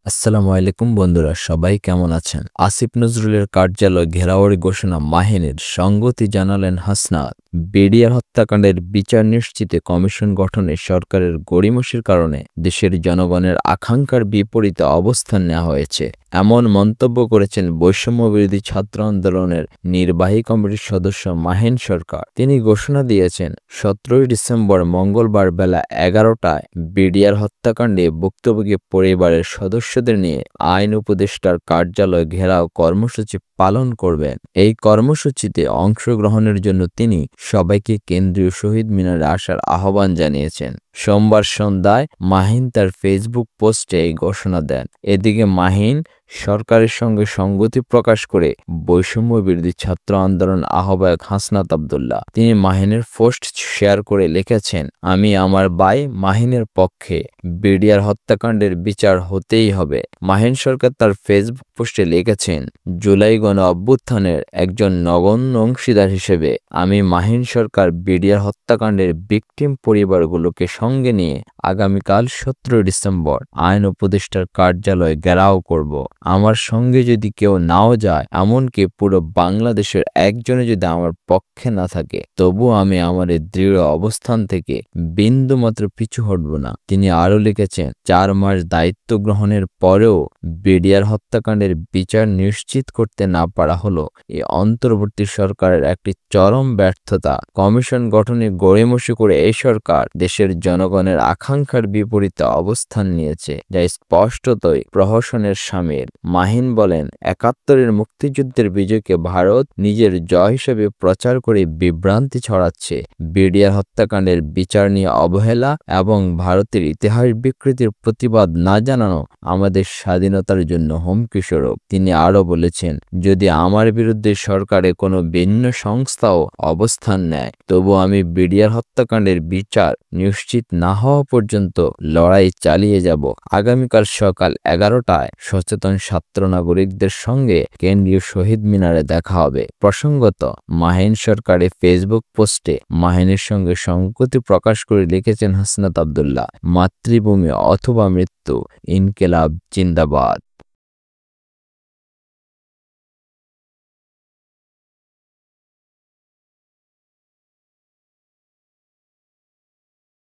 আসসালামু আলাইকুম বন্ধুরা, সবাই কেমন আছেন? আসিফ নজরুলের কার্যালয় ঘেরাওয়ের ঘোষণা মাহিনের সংগতি জানালেন হাসনাত। বিডিআর হত্যাকাণ্ডের বিচার নিশ্চিতে কমিশন গঠনে সরকারের গড়িমসির কারণে দেশের জনগণের আকাঙ্ক্ষার বিপরীতে অবস্থান নেওয়া হয়েছে, এমন মন্তব্য করেছেন বৈষম্যবিরোধী ছাত্র আন্দোলনের নির্বাহী কমিটির সদস্য মাহিন সরকার। তিনি ঘোষণা দিয়েছেন, 17 ডিসেম্বর মঙ্গলবার বেলা 11টায় বিডিআর হত্যাকাণ্ডে ভুক্তভোগী পরিবারের সদস্যদের নিয়ে আইন উপদেষ্টার কার্যালয় ঘেরাও কর্মসূচি পালন করবেন। এই কর্মসূচিতে অংশগ্রহণের জন্য তিনি সবাইকে কেন্দ্রীয় শহীদ মিনারে আসার আহ্বান জানিয়েছেন। সোমবার সন্ধ্যায় মাহিন তার ফেসবুক পোস্টে এই ঘোষণা দেন। এদিকে মাহিন সরকারের সঙ্গে সংগতি প্রকাশ করে বৈষম্য বিরোধী ছাত্র আন্দোলন আহ্বায়ক হাসনাত আব্দুল্লাহ তিনি মাহিনের পোস্ট শেয়ার করে লিখেছেন, আমি আমার ভাই মাহিনের পক্ষে, বিডিআর হত্যাকাণ্ডের বিচার হতেই হবে। মাহিন সরকার তার ফেসবুক পোস্টে লিখেছেন, জুলাই গণ অভ্যুত্থানের একজন নগণ্য অংশীদার হিসেবে আমি মাহিন সরকার বিডিআর হত্যাকাণ্ডের ভিকটিম পরিবারগুলোকে সঙ্গে নিয়ে আগামীকাল 17 ডিসেম্বর আইন উপদেষ্টার কার্যালয় ঘেরাও করব। আমার সঙ্গে যদি কেউ নাও যায়, এমনকি পুরো বাংলাদেশের একজনে যদি আমার পক্ষে না থাকে, তবুও আমি আমার এই দৃঢ় অবস্থান থেকে বিন্দুমাত্র পিছু হটব না। তিনি আরও লিখেছেন, 4 মাস দায়িত্ব গ্রহণের পরেও বিডিআর হত্যাকাণ্ডের বিচার নিশ্চিত করতে না পারা হলো এই অন্তর্বর্তী সরকারের একটি চরম ব্যর্থতা। কমিশন গঠনে গড়িমসি করে এই সরকার দেশের জনগণের আকাঙ্ক্ষার বিপরীতে অবস্থান নিয়েছে, যা স্পষ্টতই প্রহসনের শামিল। মাহিন বলেন, 71-এর মুক্তিযুদ্ধের বিজয়কে ভারত নিজের জয় হিসেবে প্রচার করে বিভ্রান্তি ছড়াচ্ছে। বিডিআর হত্যাকাণ্ডের বিচার নিয়ে অবহেলা এবং ভারতের ইতিহাস বিকৃতির প্রতিবাদ না জানানো আমাদের স্বাধীনতার জন্য হুমকি স্বরূপ। তিনি আরও বলেছেন, যদি আমার বিরুদ্ধে সরকারে কোনো ভিন্ন সংস্থাও অবস্থান নেয়, তবু আমি বিডিআর হত্যাকাণ্ডের বিচার নিশ্চিত না হওয়া পর্যন্ত লড়াই চালিয়ে যাব। আগামীকাল সকাল 11টায় সচেতন ছাত্র নাগরিকদের সঙ্গে কেন্দ্রীয় শহীদ মিনারে দেখা হবে। প্রসঙ্গত, মাহিন সরকারের ফেসবুক পোস্টে মাহিনের সঙ্গে সংগতি প্রকাশ করে লিখেছেন হাসনাত আব্দুল্লাহ, মাতৃভূমি অথবা মৃত্যু, ইনকিলাব জিন্দাবাদ।